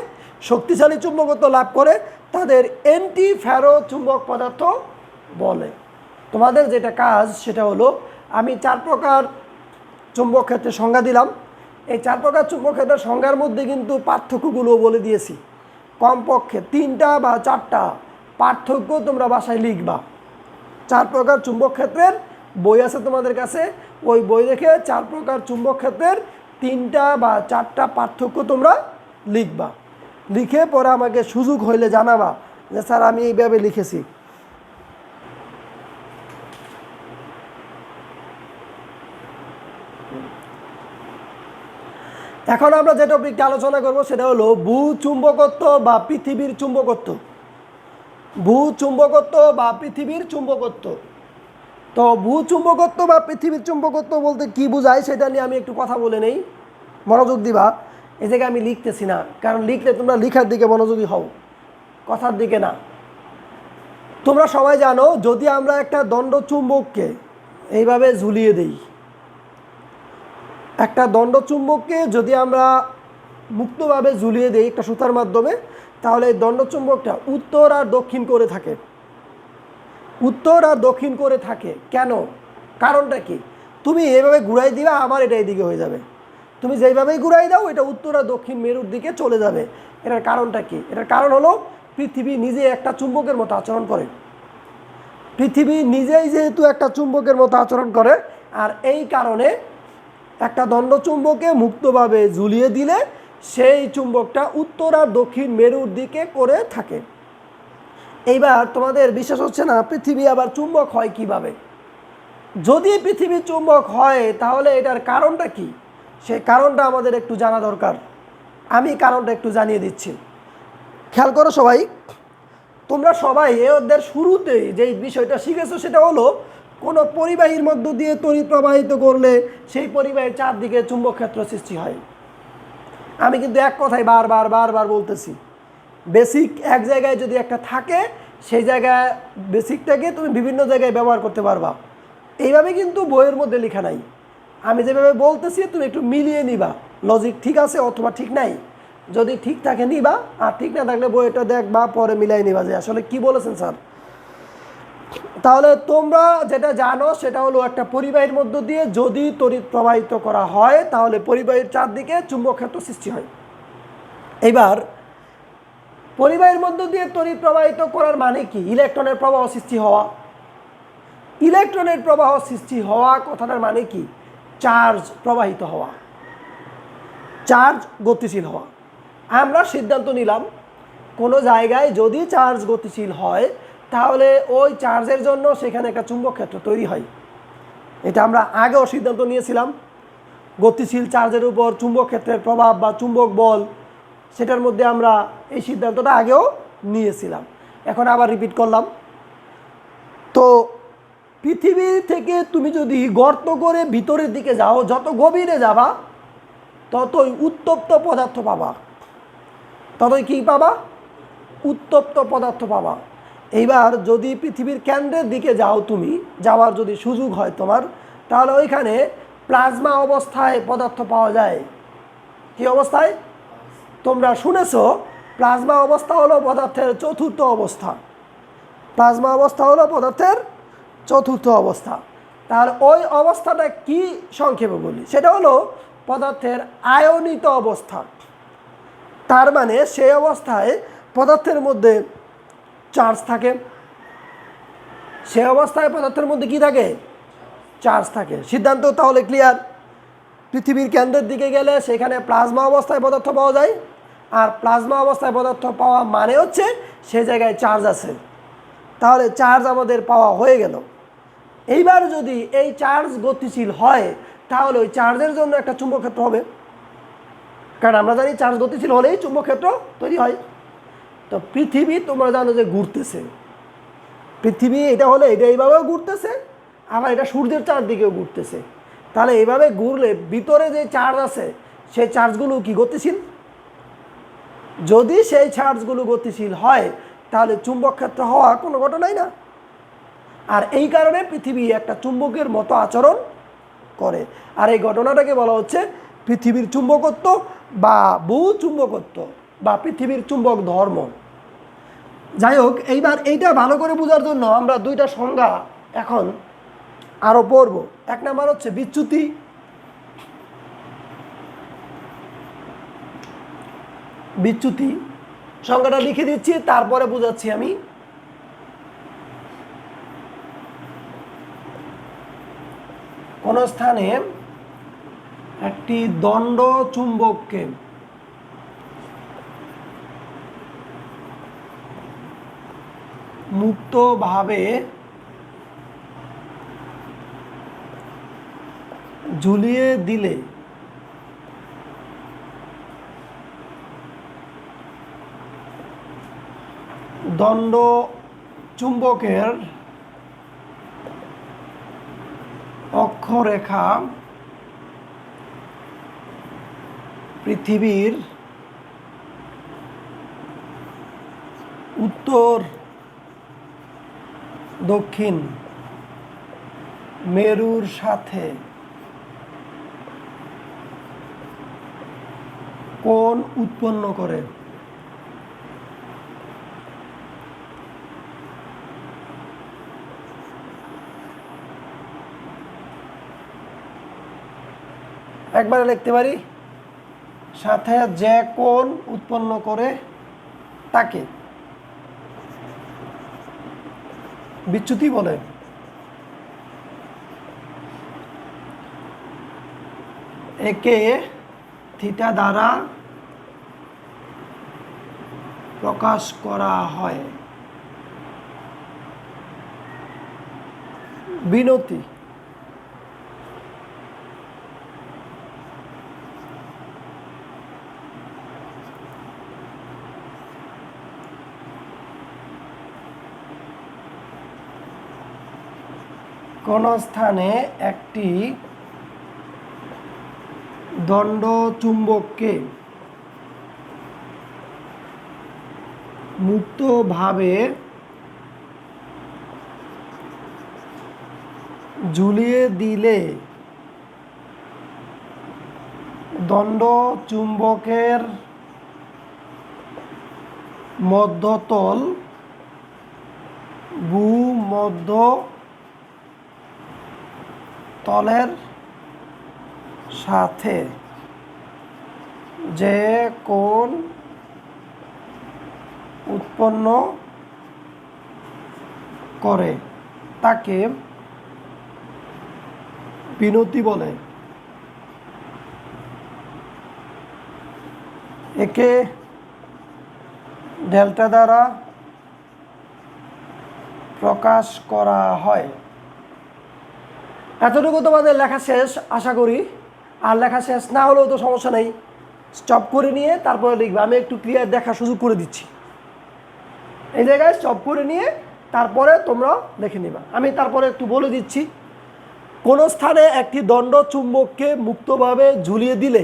Speaker 1: শক্তিশালী চুম্বকত্ব লাভ করে তাদের এন্টি ফেরো চুম্বক পদার্থ বলে। তোমাদের যেটা কাজ সেটা হলো, আমি 4 প্রকার চুম্বক ক্ষেত্রের সংজ্ঞা দিলাম। এই 4 প্রকার চুম্বক ক্ষেত্রের সংজ্ঞার মধ্যে কিন্তু পার্থক্যগুলো বলে দিয়েছি। কমপক্ষে 3টা বা 4টা পার্থক্য তোমরা বাসায় লিখবা। 4 প্রকার চুম্বক ক্ষেত্রের বই আছে তোমাদের কাছে, ওই বই দেখে 4 প্রকার চুম্বক ক্ষেত্রের 3টা বা 4টা পার্থক্য তোমরা লিখবা। লিখে পরে আমাকে সুযোগ হইলে জানাবা যে স্যার আমি এইভাবে লিখেছি। এখন আমরা যে টপিকটা আলোচনা করব সেটা হলো ভূচুম্বকত্ব বা পৃথিবীর চুম্বকত্ব। ভূচুম্বকত্ব বা পৃথিবীর চুম্বকত্ব। তো ভূচুম্বকত্ব বা পৃথিবীর চুম্বকত্ব বলতে কি বোঝায় সেটা নিয়ে আমি একটু কথা বলে নেই, মনোযোগ দিবা। এই জায়গায় আমি লিখতেছি না, কারণ লিখলে তোমরা লিখার দিকে মনোযোগী হও, কথার দিকে না। তোমরা সবাই জানো, যদি আমরা একটা দণ্ড চুম্বককে এইভাবে ঝুলিয়ে দিই, একটা দণ্ড চুম্বককে যদি আমরা মুক্তভাবে ঝুলিয়ে দিই একটা সুতার মাধ্যমে, তাহলে এই দণ্ড চুম্বকটা উত্তর আর দক্ষিণ করে থাকে। উত্তর আর দক্ষিণ করে থাকে কেন? কারণটা কি? তুমি এভাবে ঘুরাই দিবা, আবার এটা এদিকে হয়ে যাবে। তুমি যেইভাবেই ঘুরাই দাও এটা উত্তর আর দক্ষিণ মেরুর দিকে চলে যাবে। এটার কারণটা কি? এটার কারণ হলো পৃথিবী নিজে একটা চুম্বকের মতো আচরণ করে। পৃথিবী নিজেই যেহেতু একটা চুম্বকের মতো আচরণ করে, আর এই কারণে একটা দণ্ডচুম্বকে মুক্তভাবে ঝুলিয়ে দিলে সেই চুম্বকটা উত্তর আর দক্ষিণ মেরুর দিকে করে থাকে। এইবার তোমাদের বিশ্বাস হচ্ছে না পৃথিবী আবার চুম্বক হয় কিভাবে? যদি পৃথিবী চুম্বক হয় তাহলে এটার কারণটা কি, সেই কারণটা আমাদের একটু জানা দরকার। আমি কারণটা একটু জানিয়ে দিচ্ছি, খেয়াল করো সবাই। তোমরা সবাই এ অধ্যায়ের শুরুতেই যে বিষয়টা শিখেছো সেটা হলো কোনো পরিবাহীর মধ্য দিয়ে তড়িৎ প্রবাহিত করলে সেই পরিবাহীর চারদিকে চুম্বক ক্ষেত্র সৃষ্টি হয়। আমি কিন্তু এক কথাই বারবার বলতেছি, বেসিক এক জায়গায় যদি একটা থাকে সেই জায়গায় বেসিকটাকে তুমি বিভিন্ন জায়গায় ব্যবহার করতে পারবা। এইভাবে কিন্তু বইয়ের মধ্যে লেখা নাই। আমি যেভাবে বলতেছি তুমি একটু মিলিয়ে নিবা, লজিক ঠিক আছে অথবা ঠিক নাই। যদি ঠিক থাকে নিবা, আর ঠিক না থাকলে বইটা দেখবা, পরে মিলাই নিবা যে আসলে কি বলেছেন স্যার। তাহলে তোমরা যেটা জানো সেটা হলো একটা পরিবাহীর মধ্য দিয়ে যদি তড়িৎ প্রবাহিত করা হয় তাহলে পরিবাহীর চারদিকে চুম্বক ক্ষেত্র সৃষ্টি হয়। এবার পরিবাহীর মধ্য দিয়ে তড়িৎ প্রবাহিত করার মানে কি? ইলেকট্রনের প্রবাহ সৃষ্টি হওয়া। ইলেকট্রনের প্রবাহ সৃষ্টি হওয়া কথাটার মানে কি? চার্জ প্রবাহিত হওয়া, চার্জ গতিশীল হওয়া। আমরা সিদ্ধান্ত নিলাম কোনো জায়গায় যদি চার্জ গতিশীল হয় তাহলে ওই চার্জের জন্য সেখানে একটা চুম্বক ক্ষেত্র তৈরি হয়। এটা আমরা আগেও সিদ্ধান্ত নিয়েছিলাম। গতিশীল চার্জের উপর চুম্বক ক্ষেত্রের প্রভাব বা চুম্বক বল, সেটার মধ্যে আমরা এই সিদ্ধান্তটা আগেও নিয়েছিলাম, এখন আবার রিপিট করলাম। তো পৃথিবী থেকে তুমি যদি গর্ত করে ভিতরের দিকে যাও, যত গভীরে যাবা ততই উত্তপ্ত পদার্থ পাবা। ততই কী পাবা? উত্তপ্ত পদার্থ পাবা। এইবার যদি পৃথিবীর কেন্দ্রের দিকে যাও, তুমি যাওয়ার যদি সুযোগ হয় তোমার, তাহলে ওইখানে প্লাজমা অবস্থায় পদার্থ পাওয়া যায়। কি অবস্থায়? তোমরা শুনেছো প্লাজমা অবস্থা হলো পদার্থের চতুর্থ অবস্থা। প্লাজমা অবস্থা হলো পদার্থের চতুর্থ অবস্থা। তাহলে ওই অবস্থাটা কি সংক্ষেপে বলি, সেটা হলো পদার্থের আয়নিত অবস্থা। তার মানে সেই অবস্থায় পদার্থের মধ্যে চার্জ থাকে। সে অবস্থায় পদার্থের মধ্যে কি থাকে? চার্জ থাকে। সিদ্ধান্ত তাহলে ক্লিয়ার। পৃথিবীর কেন্দ্রের দিকে গেলে সেখানে প্লাজমা অবস্থায় পদার্থ পাওয়া যায়, আর প্লাজমা অবস্থায় পদার্থ পাওয়া মানে হচ্ছে সে জায়গায় চার্জ আছে। তাহলে চার্জ আমাদের পাওয়া হয়ে গেল। এইবার যদি এই চার্জ গতিশীল হয় তাহলে ওই চার্জের জন্য একটা চুম্বক ক্ষেত্র হবে, কারণ আমরা জানি চার্জ গতিশীল হলেই চুম্বক ক্ষেত্র তৈরি হয়। তো পৃথিবী তোমরা জানো যে ঘুরতেছে, পৃথিবী এটা হলে এটা এইভাবেও ঘুরতেছে, আবার এটা সূর্যের চারদিকেও ঘুরতেছে। তাহলে এইভাবে ঘুরলে ভিতরে যে চার্জ আছে সেই চার্জগুলো কি গতিশীল? যদি সেই চার্জগুলো গতিশীল হয় তাহলে চুম্বক ক্ষেত্র হওয়া কোনো ঘটনাই না। আর এই কারণে পৃথিবী একটা চুম্বকের মতো আচরণ করে। আর এই ঘটনাটাকে বলা হচ্ছে পৃথিবীর চুম্বকত্ব বা বহু চুম্বকত্ব বা পৃথিবীর চুম্বক ধর্ম। যাই হোক, এইবার এইটা ভালো করে বোঝার জন্য আমরা দুইটা সংজ্ঞা এখন আরও পড়ব। এক নাম্বার হচ্ছে বিচ্যুতি। বিচ্যুতি সংজ্ঞাটা লিখে দিচ্ছি, তারপরে বোঝাচ্ছি আমি। কোন স্থানে একটি দণ্ড চুম্বককে মুক্তভাবে ঝুলিয়ে দিলে দণ্ড চুম্বকের অক্ষরেখা পৃথিবীর উত্তর দক্ষিণ মেরুর সাথে কোণ উৎপন্ন করে। একবারে লিখতে পারি, সাথে যে কোণ উৎপন্ন করে তাকে বিচ্যুতি বলে। একে থিটা দ্বারা প্রকাশ করা হয়। বিনতি, কোন স্থানে একটি দণ্ড চুম্বককে মুক্তভাবে ঝুলিয়ে দিলে দণ্ড চুম্বকের মধ্যতল ভূমধ্য তলের সাথে যে কোণ উৎপন্ন করে তাকে বিনতি বলে। একে ডেল্টা দ্বারা প্রকাশ করা হয়। এতটুকু তোমাদের লেখা শেষ আশা করি। আর লেখা শেষ না হলেও তো সমস্যা নেই, স্টপ করে নিয়ে তারপরে লিখবে। আমি একটু ক্লিয়ার দেখার সুযোগ করে দিচ্ছি। এই জায়গায় স্টপ করে নিয়ে তারপরে তোমরা লিখে নিবা। আমি তারপরে একটু বলে দিচ্ছি। কোনো স্থানে একটি দণ্ড চুম্বককে মুক্তভাবে ঝুলিয়ে দিলে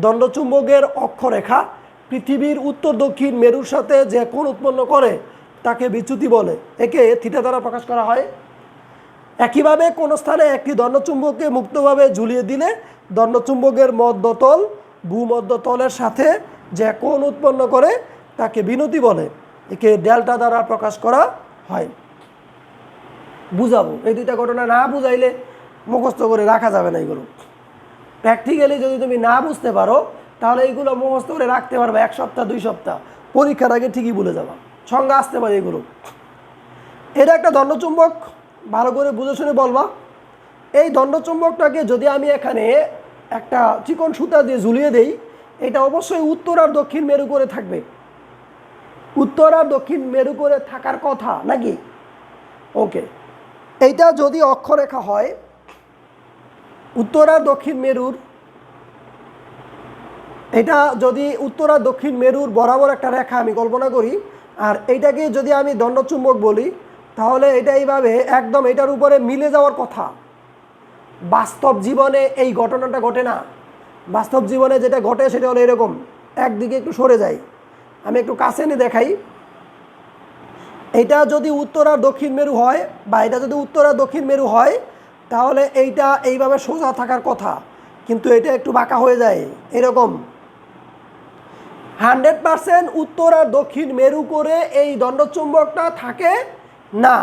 Speaker 1: দণ্ড চুম্বকের অক্ষরেখা পৃথিবীর উত্তর দক্ষিণ মেরুর সাথে যে কোণ উৎপন্ন করে তাকে বিচ্যুতি বলে। একে থিটা দ্বারা প্রকাশ করা হয়। একইভাবে কোনো স্থানে একটি দণ্ডচুম্বককে মুক্তভাবে ঝুলিয়ে দিলে দণ্ডচুম্বকের মধ্যতল ভূমধ্যতলের সাথে যে কোণ উৎপন্ন করে তাকে বিনতি বলে। একে ডেল্টা দ্বারা প্রকাশ করা হয়। বুঝাবো, এই দুইটা ঘটনা না বুঝাইলে মুখস্থ করে রাখা যাবে না। এগুলো প্র্যাকটিক্যালি যদি তুমি না বুঝতে পারো তাহলে এইগুলো মুখস্থ করে রাখতে পারবে 1 সপ্তাহ 2 সপ্তাহ, পরীক্ষার আগে ঠিকই ভুলে যাবা, সংজ্ঞা আসতে পারে এগুলো। এটা একটা দণ্ডচুম্বক, ভালো করে বুঝে শুনে বলবা। এই দণ্ডচুম্বকটাকে যদি আমি এখানে একটা চিকন সুতা দিয়ে ঝুলিয়ে দেই, এটা অবশ্যই উত্তর আর দক্ষিণ মেরু করে থাকবে। উত্তর আর দক্ষিণ মেরু করে থাকার কথা নাকি? ওকে, এইটা যদি অক্ষরেখা হয়, উত্তর আর দক্ষিণ মেরুর, এটা যদি উত্তর আর দক্ষিণ মেরুর বরাবর একটা রেখা আমি কল্পনা করি, আর এইটাকে যদি আমি দণ্ডচুম্বক বলি, তাহলে এটা এইভাবে একদম এটার উপরে মিলে যাওয়ার কথা। বাস্তব জীবনে এই ঘটনাটা ঘটে না। বাস্তব জীবনে যেটা ঘটে সেটা হলো এরকম, একদিকে একটু সরে যায়। আমি একটু কাছে এনে দেখাই। এটা যদি উত্তর আর দক্ষিণ মেরু হয়, বা এটা যদি উত্তর আর দক্ষিণ মেরু হয়, তাহলে এইটা এইভাবে সোজা থাকার কথা, কিন্তু এটা একটু বাঁকা হয়ে যায় এরকম। 100% উত্তর আর দক্ষিণ মেরু করে এই দণ্ডচুম্বকটা থাকে না,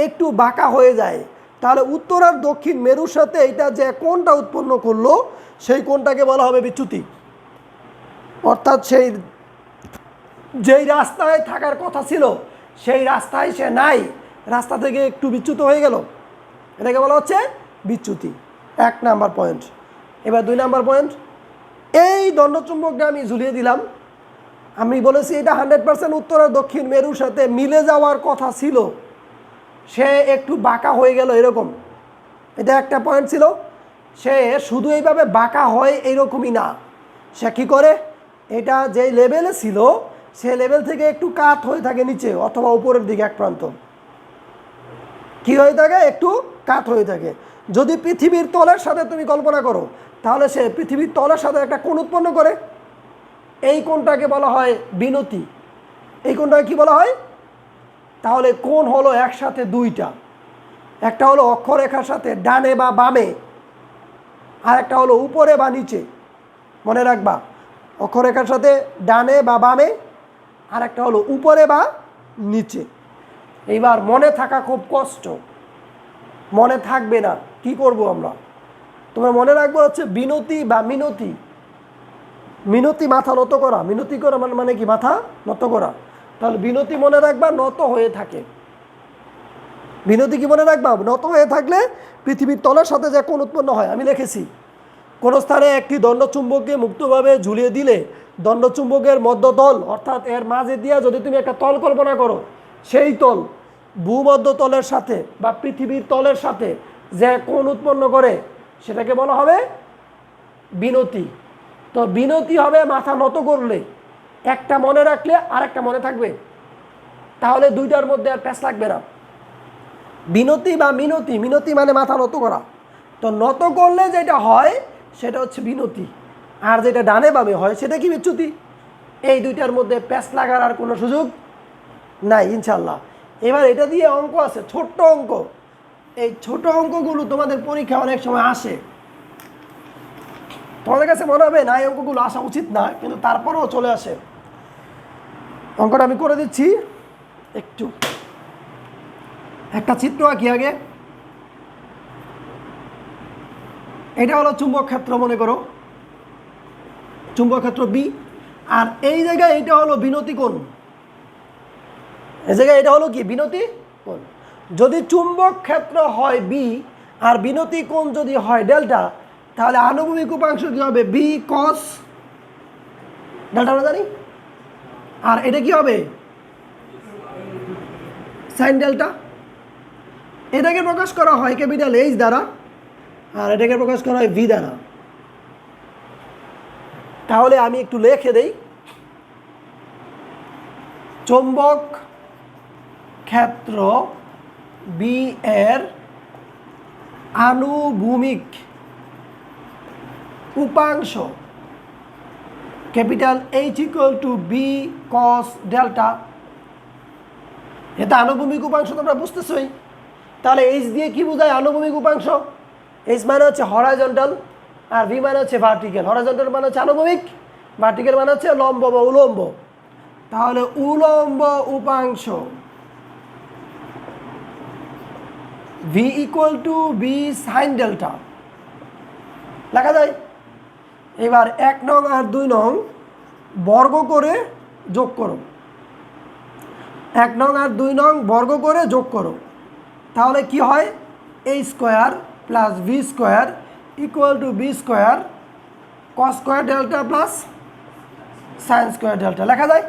Speaker 1: একটু বাঁকা হয়ে যায়। তাহলে উত্তর আর দক্ষিণ মেরুর সাথে এটা যে কোণটা উৎপন্ন করলো সেই কোণটাকে বলা হবে বিচ্যুতি। অর্থাৎ সেই যেই রাস্তায় থাকার কথা ছিল সেই রাস্তায় সে নাই, রাস্তা থেকে একটু বিচ্যুত হয়ে গেল, এটাকে বলা হচ্ছে বিচ্যুতি। 1 নাম্বার পয়েন্ট। এবার 2 নাম্বার পয়েন্ট, এই দণ্ডচুম্বকটা আমি ঝুলিয়ে দিলাম। আমি বলেছি এটা 100% উত্তর আর দক্ষিণ মেরুর সাথে মিলে যাওয়ার কথা ছিল, সে একটু বাঁকা হয়ে গেল এরকম। এটা একটা পয়েন্ট ছিল। সে শুধু এইভাবে বাঁকা হয় এইরকমই না, সে কী করে, এটা যেই লেভেলে ছিল সে লেভেল থেকে একটু কাত হয়ে থাকে নিচে অথবা উপরের দিকে এক প্রান্ত। কী হয়ে থাকে? একটু কাত হয়ে থাকে। যদি পৃথিবীর তলের সাথে তুমি কল্পনা করো, তাহলে সে পৃথিবীর তলের সাথে একটা কোণ উৎপন্ন করে। এই কোণটাকে বলা হয় বিনতি। এই কোণটাকে কী বলা হয়? তাহলে কোণ হলো একসাথে দুইটা, একটা হলো অক্ষরেখার সাথে ডানে বা বামে, আর একটা হলো উপরে বা নিচে। মনে রাখবা, অক্ষরেখার সাথে ডানে বা বামে, আর একটা হলো উপরে বা নিচে। এইবার মনে থাকা খুব কষ্ট, মনে থাকবে না, কি করব আমরা? তোমরা মনে রাখবো হচ্ছে বিনতি বা মিনতি। মিনতি মাথা নত করা, মিনতি করা মানে কি? মাথা নত করা। তাহলে বিনতি মনে রাখবা নত হয়ে থাকে। বিনতি কি মনে রাখবা? নত হয়ে থাকলে পৃথিবীর তলের সাথে যে কোণ উৎপন্ন হয়, আমি লিখেছি কোন স্থানে একটি দণ্ডচুম্বককে মুক্তভাবে ঝুলিয়ে দিলে দণ্ডচুম্বকের মধ্যতল অর্থাৎ এর মাঝে দিয়ে যদি তুমি একটা তল কল্পনা করো, সেই তল ভূমধ্য তলের সাথে বা পৃথিবীর তলের সাথে যে কোণ উৎপন্ন করে সেটাকে বলা হবে বিনতি। তো বিনতি হবে মাথা নত করলে, একটা মনে রাখলে আরেকটা মনে থাকবে, তাহলে দুইটার মধ্যে আর প্যাঁচ লাগবে না। বিনতি বা মিনতি, মিনতি মানে মাথা নত করা। তো নত করলে যেটা হয় সেটা হচ্ছে বিনতি, আর যেটা ডানে বামে হয় সেটা কি বিচ্যুতি। এই দুইটার মধ্যে প্যাঁচ লাগার আর কোনো সুযোগ নাই ইনশাল্লাহ। এবার এটা দিয়ে অঙ্ক আছে, ছোট্ট অঙ্ক। এই ছোট অঙ্কগুলো তোমাদের পরীক্ষা অনেক সময় আসে, তোমাদের কাছে মনে হবে না এই অঙ্কগুলো আসা উচিত না, কিন্তু তারপরেও চলে আসে। অঙ্কটা আমি করে দিচ্ছি, একটু একটা চিত্র আঁকি আগে। এটা হলো চুম্বক ক্ষেত্র, মনে করো চুম্বক ক্ষেত্র বি, আর এই জায়গায় এটা হলো বিনতি কোণ। এই জায়গায় এটা হলো কি বিনতি কোণ। যদি চুম্বক ক্ষেত্র হয় বি আর বিনতি কোণ যদি হয় ডেল্টা, তাহলে আনুভূমিক উপাংশ কি হবে বি কস ডেল্টা আমরা জানি, আর এটা কি হবে সাইন ডেল্টা। এটাকে প্রকাশ করা হয় ক্যাপিটাল এইচ দ্বারা, আর এটাকে প্রকাশ করা হয় ভি দ্বারা। তাহলে আমি একটু লিখে দেই, চৌম্বক ক্ষেত্র বি এর আনুভূমিক উপাংশ capital H equal to B cos delta. এটা আনুভূমিক উপাংশ তোমরা বুঝতেছই। তাহলে এইচ দিয়ে কি বোঝায় আনুভূমিক উপাংশ? এইচ মানে হচ্ছে হরাইজন্টাল আর ভি মানে হচ্ছে ভার্টিক্যাল। হরাইজন্টাল মানে হচ্ছে আনুভূমিক, ভার্টিক্যাল মানে হচ্ছে লম্ব বা উলম্ব। তাহলে উলম্ব উপাংশ V equal to B sine delta লেখা যায়। এবার 1 নং আর 2 নং বর্গ করে যোগ করো, 1 নং আর 2 নং বর্গ করে যোগ করো, তাহলে কি হয় a square plus V square equal to B square cos square delta plus sine square delta লেখা যায়।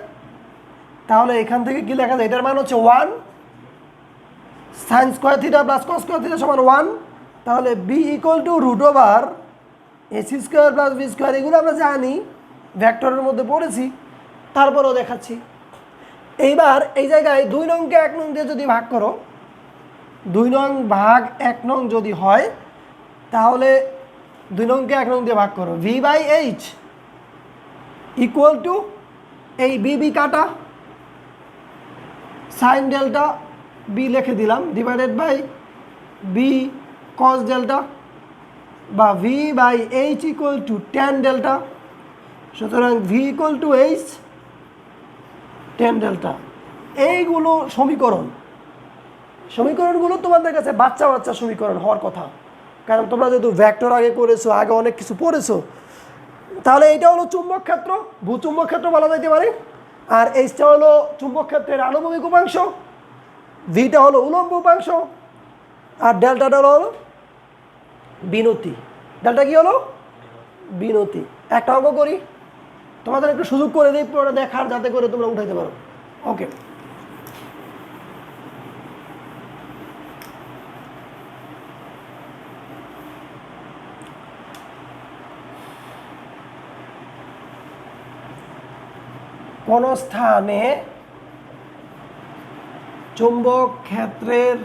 Speaker 1: তাহলে এখান থেকে কি লেখা যায়, এটার মান হচ্ছে 1, sine square theta plus cos square theta সমান 1। তাহলে B equal to root over A C square plus B square, এগুলো আমরা জানি, ভেক্টরের মধ্যে পড়েছি, তারপরেও দেখাচ্ছি। এইবার এই জায়গায় 2 নংকে 1 নং দিয়ে যদি ভাগ করো, 2 নং ভাগ 1 নং যদি হয়, তাহলে 2 নংকে 1 নং দিয়ে ভাগ করো, V by H equal to এই বি বি কাটা সাইন ডেল্টা বি লিখে দিলাম divided by B cos delta বা V by H equal to tan delta. সুতরাং V equal to H tan delta. এইগুলো সমীকরণগুলো তোমাদের কাছে বাচ্চা বাচ্চা সমীকরণ হওয়ার কথা, কারণ তোমরা যেহেতু ভেক্টর আগে করেছো, আগে অনেক কিছু পড়েছো। তাহলে এইটা হলো চুম্বক ক্ষেত্র, ভূচুম্বক ক্ষেত্র বলা যাইতে পারে। আর এইচটা হলো চুম্বক ক্ষেত্রের আনুভূমিক উপাংশ, ভিটা হলো উলম্ব উপাংশ, আর ডেল্টাটা হলো বিনতি। ডেল্টা কি হলো বিনতি। একটা অঙ্ক করি, তোমাদের একটু সুযোগ করে দিই পুরোটা দেখার, যাতে করে তোমরা উঠাইতে পারো। ওকে, কোন স্থানে চুম্বক ক্ষেত্রের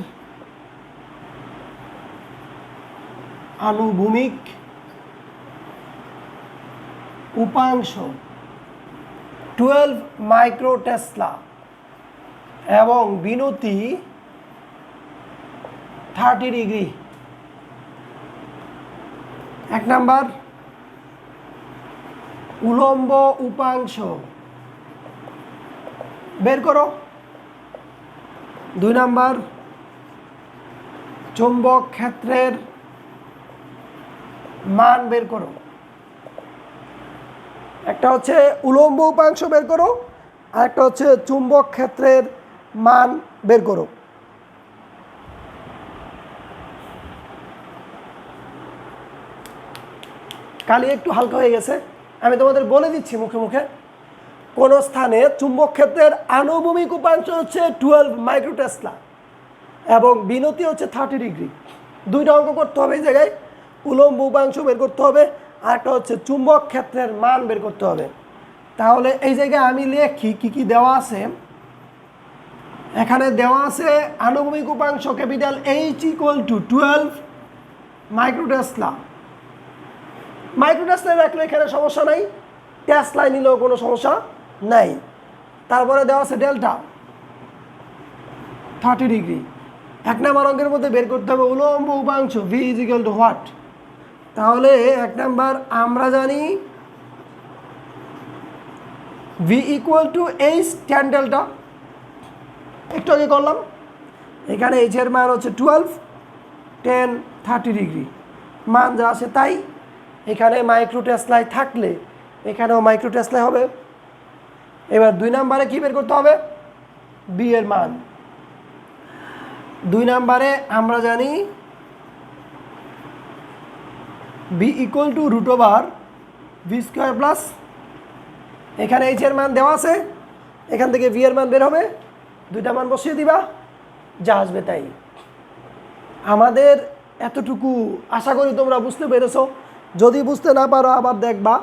Speaker 1: আনুভূমিক উপাংশ 12 মাইক্রোটেসলা এবং বিনতি 30 ডিগ্রি। 1 নাম্বার উলম্ব উপাংশ বের করো। 2 নাম্বার চুম্বক ক্ষেত্রের মান বের করো। একটা হচ্ছে উলম্ব উপাংশ বের করো, আর একটা হচ্ছে চুম্বক ক্ষেত্রের মান বের করো। কালি একটু হালকা হয়ে গেছে, আমি তোমাদের বলে দিচ্ছি মুখে মুখে। কোন স্থানে চুম্বক ক্ষেত্রের আনুভূমিক উপাংশ হচ্ছে 12 মাইক্রোটেসলা এবং বিনতি হচ্ছে 30 ডিগ্রি। দুইটা অঙ্ক করতে হবে এই জায়গায়, উলম্ব উপাংশ বের করতে হবে, আর একটা হচ্ছে চুম্বক ক্ষেত্রের মান বের করতে হবে। তাহলে এই জায়গায় আমি লিখি কি কি দেওয়া আছে। এখানে দেওয়া আছে আনুভূমিক উপাংশ ক্যাপিটাল H = 12 মাইক্রোটেসলা। মাইক্রোটেসলা রাখলে এখানে সমস্যা নাই, টেসলা নিলেও কোনো সমস্যা নাই। তারপরে দেওয়া আছে ডেল্টা 30 ডিগ্রি। 1 নম্বর অঙ্কের মধ্যে বের করতে হবে উলম্ব উপাংশ V = হোয়াট। তাহলে 1 নম্বর আমরা জানি V = H tan ডেল্টা, একটু আগে করলাম। এখানে H এর মান হচ্ছে 12 tan 30 ডিগ্রি, মান যা আছে তাই। এখানে মাইক্রোটেসলায় থাকলে এখানেও মাইক্রোটেসলায় হবে। এবার 2 নম্বরে কি বের করতে হবে, B এর মান। 2 নম্বরে আমরা জানি B = √v² এখানে H এর মান দেওয়া আছে, এখান থেকে V এর মান বের হবে, দুইটা মান বসিয়ে দিবা, যা আসবে তাই। আমাদের এতটুকু আশা করি তোমরা বুঝতে পেরেছো। যদি বুঝতে না পারো আবার দেখবা,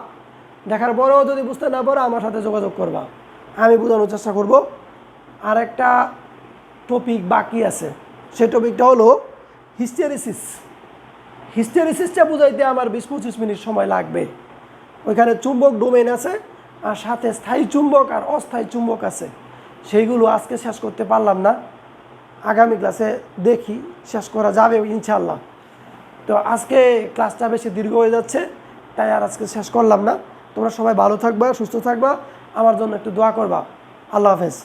Speaker 1: দেখার পরেও যদি বুঝতে না পারো আমার সাথে যোগাযোগ করবা, আমি বোঝানোর চেষ্টা করব। আর একটা টপিক বাকি আছে, সেই টপিকটা হলো হিস্টেরিসিস। হিস্টেরিসিসটা বুঝাইতে আমার 20-25 মিনিট সময় লাগবে। ওইখানে চুম্বক ডোমেইন আছে, আর সাথে স্থায়ী চুম্বক আর অস্থায়ী চুম্বক আছে, সেইগুলো আজকে শেষ করতে পারলাম না। আগামী ক্লাসে দেখি শেষ করা যাবে ইনশাল্লাহ। তো আজকে ক্লাসটা বেশি দীর্ঘ হয়ে যাচ্ছে, তাই আর আজকে শেষ করলাম না। তোমরা সবাই ভালো থাকবা, সুস্থ থাকবা, আমার জন্য একটু দোয়া করবা। আল্লাহ হাফেজ।